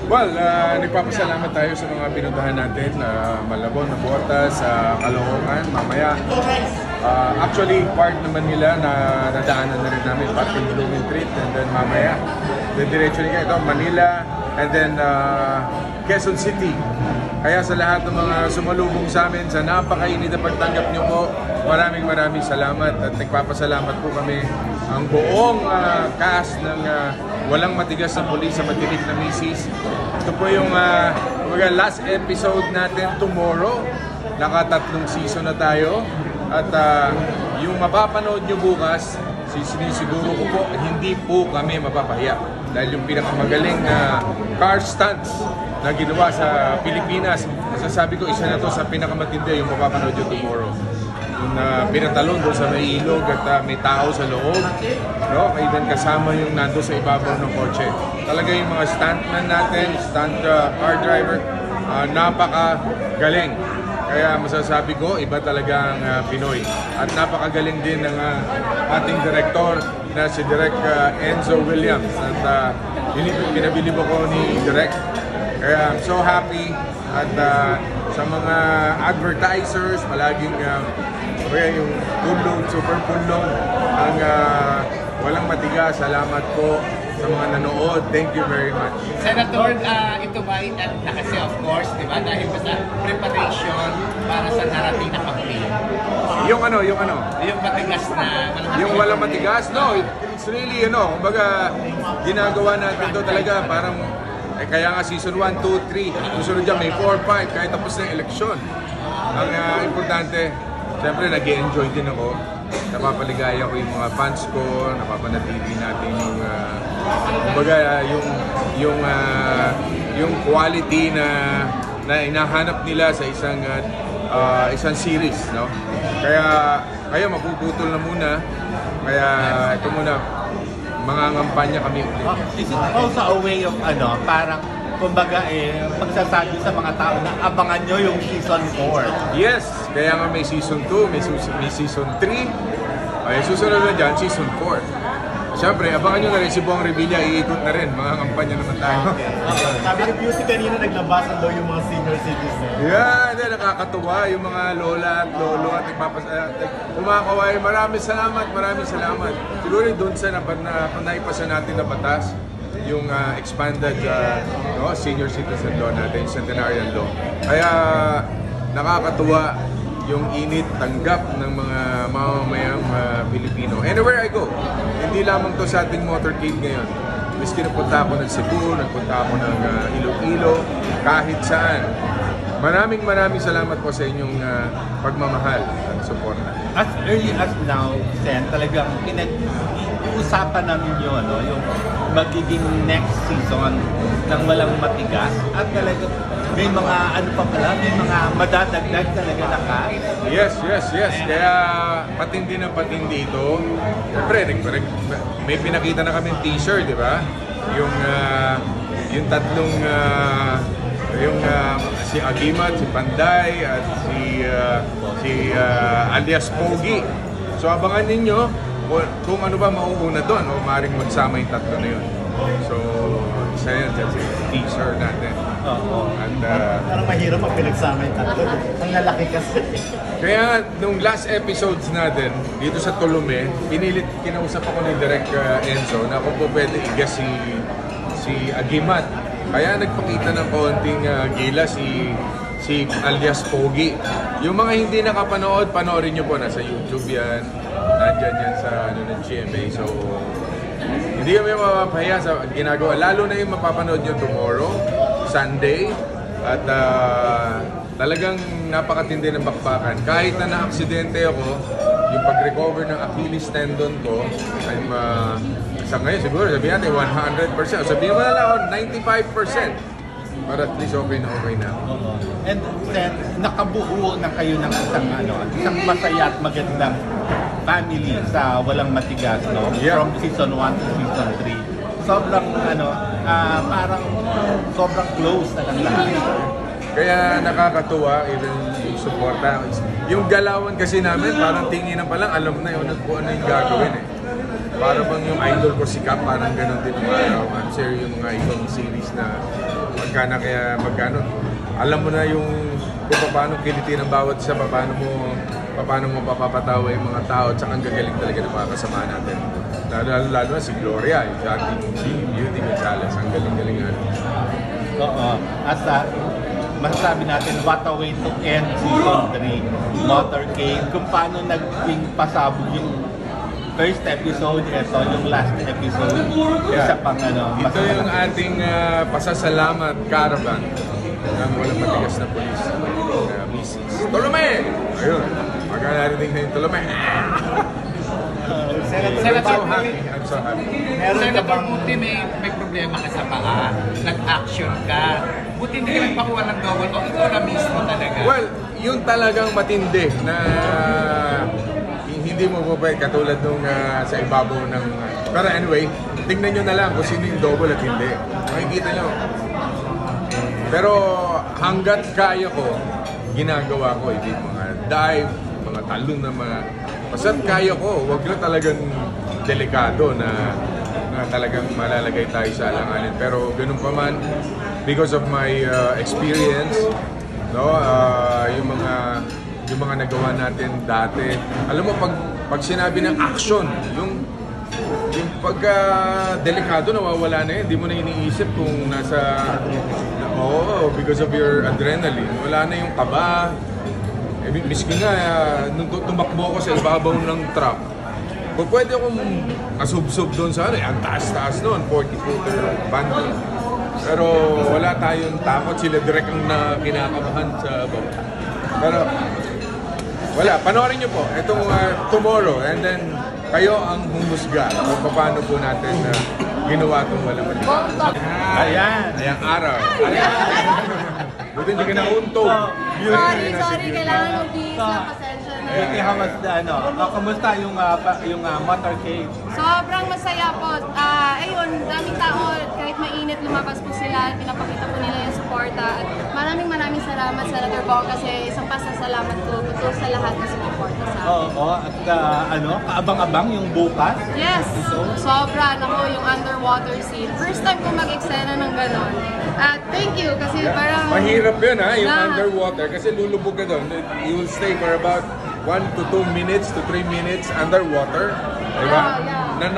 Well, nagpapasalamat tayo sa mga pinuntahan natin na Malabon, Navotas, sa Caloocan, mamaya. Actually, part naman nila na nadaanan na rin namin, part ng Blooming Treat, and then mamaya, diretso rin kayo ito, Manila, and then Quezon City. Kaya sa lahat ng mga sumalubong sa amin, sa napakainit na pagtanggap nyo po, maraming salamat at nagpapasalamat po kami ang buong cast ng Walang Matigas na Pulis sa Matinik na Misis. Ito po yung last episode natin tomorrow. Naka-3 season na tayo. At yung mapapanood nyo bukas, sinisiguro ko po, hindi po kami mapapahiya. Dahil yung pinakamagaling na car stunts na ginawa sa Pilipinas, masasabi ko isa na to sa pinakamatindi yung mapapanood nyo tomorrow. Yung pinatalon doon sa may ilog at may tao sa loob, no? Even kasama yung nando sa ibabaw ng kotse. Talaga yung mga stuntman natin, stunt car driver, napakagaling. Kaya masasabi ko, iba talaga ang Pinoy. At napakagaling din ng ating director na si Direk Enzo Williams. At pinabilib ako ni Direk. Kaya I'm so happy. At sa mga advertisers, palaging yung punlong, super punlong, ang Walang Matigas. Salamat po sa mga nanood. Thank you very much. Senator, ito ba na kasi of course, di ba, dahil sa preparation para sa narating na campaign? Yung ano? Yung matigas na... Yung Walang Matigas? No, it's really, kumbaga, ginagawa natin ito talaga parang, kaya nga season 1, 2, 3, susunod dyan may 4, 5, kahit tapos na yung eleksyon. Ang importante, siyempre nag-i-enjoy din ako. Napapaligaya ko yung mga fans ko, napapanatili natin yung kumbaga yung quality na hinahanap nila sa isang series, no? Kaya mapuputol na muna. Kaya ito muna, mga ngampanya kami ulit. Is it also a way of parang kumbaga pagsasabi sa mga tao na abangan nyo yung season 4? Yes, kaya nga may season 2, may season 3, ay susunod na dyan, season 4. Siyempre, abangan nyo na rin si Bong Revilla, iikot na rin, mga kampanya naman tayo. Sabi ni Beauty kanina naglabasan daw yung mga senior citizens. Yeah, nakakatuwa yung mga lola at lolo at kumakaway. Maraming salamat. Siguro doon sa naipasa natin na batas, yung expanded senior citizen law natin, centenarian law. Kaya nakakatuwa yung init tanggap ng mga mamamayang Pilipino. Anywhere I go, hindi lamang to sa ating motorcade ngayon. Miski napunta ako ng Cebu, nagpunta ako ng Iloilo, kahit saan. Maraming salamat po sa inyong pagmamahal at suporta. As early as now, Sen, talagang pinag-uusapan namin yung magiging next season ng Walang Matigas at talagang may mga may mga madadagdag talaga na cast. Yes. Kaya patindi ito. Siyempre, may pinakita na kami teaser, di ba? Yung tatlong si Agimat, si Panday at si alias Pogi. So abangan ninyo kung ano ba mauuna doon o maaaring magsama yung tatlo na yun. So isa yan si teaser natin. At parang mahirap ang pinagsama yung tatlo. Ang lalaki kasi. Kaya nung last episodes natin dito sa Tolome, kinausap ako ni Direk Enzo na kung po pwede i-guess si Agimat. Kaya nagpakita ng konting gila si alias Pogi. Yung mga hindi nakapanood, panoorin nyo po. Nasa YouTube yan. Nandyan yan sa ng GMA. So, hindi kami mapapahiya sa ginagawa. Lalo na yung mapapanood nyo tomorrow, Sunday. At talagang napakatindi ng bakbakan. Kahit na na-aksidente ako, yung pag-recover ng Achilles tendon ko, I'm sa ngayon siguro sabihin natin 100%. Sabihin mo na lang 95%. Para at least okay na. And then, nakabuo na kayo ng isang masaya at magandang family sa Walang Matigas, no? Yeah. From season 1 to season 3. Sobrang, parang sobrang close na lang lahat. Kaya nakakatuwa, even yung suporta. Yung galawan kasi namin, parang tinginan pa lang, alam na yun kung ano yung gagawin eh. Para bang yung idol ko si Cap, parang ganun din yung araw. I'm sure yung mga ibang series na ka na kaya magkano. Alam mo na yung kung paano kilitin ang bawat isa, paano mo papapatawa yung mga tao, at saka ang gagaling talaga ng mga kasama natin. Lalo na si Gloria, yung acting, si Beauty Gonzales, ang galing-galing nga. Oo. At masasabi natin, what a way to end season 3. Motorcade, kung paano naging pasabog yung first episode, ito yung last episode. Isa pang Ito yung ating pasasalamat caravan ng walang matigas na polis. Mrs. Tolome! Ayun, magkakarinig na yung Tolome. I'm so happy. Senator, buti may problema ka sa paa. Nag-action ka. Buti hindi ka nagpakuha ng double o ikaw na mismo talaga. Well, yun talagang matindi na hindi mo po katulad nung sa ibabaw ng... Pero anyway, tingnan nyo na lang kung sino yung double at hindi. Makikita nyo. Pero hanggat kaya ko, ginagawa ko hindi mga dive, mga talon na mga... Basta't kaya ko, wag na talagang delikado na talagang malalagay tayo sa alanganin. Pero ganun pa man, because of my experience, no, yung mga nagawa natin dati. Alam mo, pag sinabi ng action, yung pagka delikado, nawawala na yun. Hindi mo na iniisip kung because of your adrenaline. Wala na yung kaba. Miski nga, nung tumakbo ako sa ibabaw ng truck, pwede akong asubsob doon sa ang taas-taas noon, 40-footer bundle. Pero wala tayong takot, sila direct ang kinakabahan sa baba. Pero wala, panoorin nyo po, itong tomorrow, and then kayo ang humusga kung paano po natin ginawa itong walang maliban. Ayan! Ayang araw. Buti hindi ka nauntog. Sorry, kailangan ng visa, pasensya na. Vicky, how was kamusta yung motorcade? Sobrang masaya po. Ayun, daming tao, kahit mainit, lumabas po sila, pinapakita po nila yung suporta. At maraming salamat, Senator Bong, kasi isang pasasalamat ko ito sa lahat na sumuporta sa akin. Oo, at kaabang-abang yung bukas? Yes, sobra. Ako, yung underwater scene. First time ko mag-eksena ng gano'n. At thank you, kasi parang... Mahirap yun yung underwater, kasi lulubog ka doon. You will stay for about 1 to 2 minutes to 3 minutes underwater. Diba? Yeah. Na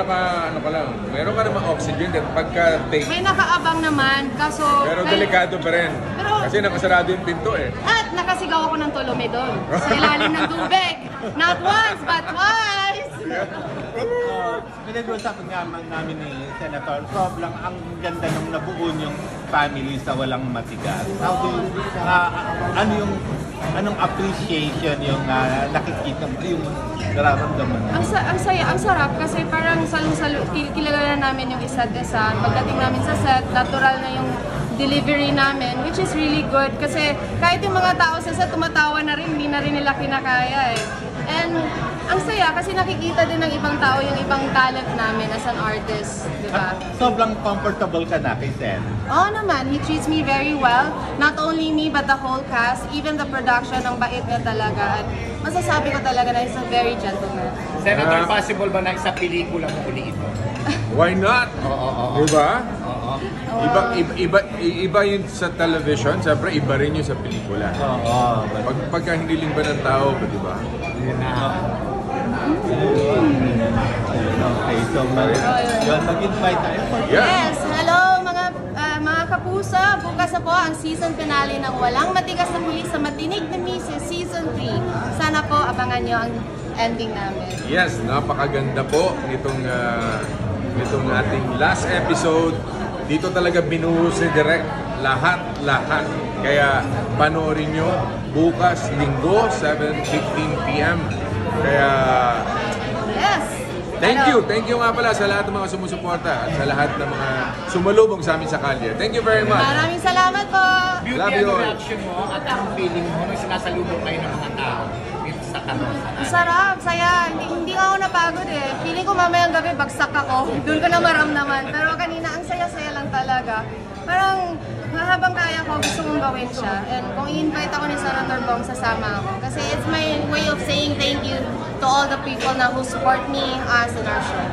ano ka lang, meron ka naman oxygen at pagka-take. May nakaabang naman, kaso... Pero delikado pa rin. Pero- Kasi nakasarado yung pinto eh. At nakasigaw ako ng Tolome doon. Sa ilalim ng tubig. Not once, but twice! Pinag-uusapan nga namin ni Senator, sobrang ang ganda nung nabuo yung family sa walang matigas. How do you, anong appreciation yung nakikita mo, yung nararamdaman mo? Ang saya, ang sarap kasi parang salong-salo, kilala na namin yung isa't isa. Pagdating namin sa set, natural na yung delivery namin, which is really good kasi kahit yung mga tao sa set tumatawa na rin, hindi na rin nila kinakaya eh. And ang saya kasi nakikita din ng ibang tao yung ibang talent namin as an artist, di ba? At sobrang comfortable ka na kay Sen. Oo naman, he treats me very well. Not only me, but the whole cast, even the production, ang bait niya talaga. At masasabi ko talaga na he's a very gentleman. Senator, possible ba na isang pelikula mo uli ito? Why not? Diba? Iba yun sa television, siyempre iba rin yun sa pelikula. Oo. Pagka hiniling ba ng tao, di ba? Okay, so yun, mag-invite tayo. Yeah. Yes, hello mga kapuso. Bukas na po ang season finale ng Walang Matigas na Pulis sa Matinig na Misis Season 3. Sana po abangan nyo ang ending namin. Yes, napakaganda po nitong ating last episode. Dito talaga binuhos ni Direk lahat. Kaya panoorin nyo bukas, Linggo, 7:15 p.m. Kaya Yes! thank you nga pala sa lahat ng mga sumusuporta at sa lahat ng mga sumalubong sa amin sa kalye. Thank you very much. Maraming salamat po! Beauty, Love you ano all. reaction mo at ang feeling mo nung sinasalubong kayo ng mga tao dito sa Karosa? Ang sarap, saya. Hindi nga ako napagod eh. Feeling ko mamayang gabi bagsak ako. Doon ko na maramdaman. Pero kanina ang saya-saya lang talaga. Parang habang kaya ko, gusto kong gawin siya. And kung i-invite ako ni Senator Bong, sasama ako. Kasi it's my way of saying thank you to all the people na who support me as in our show.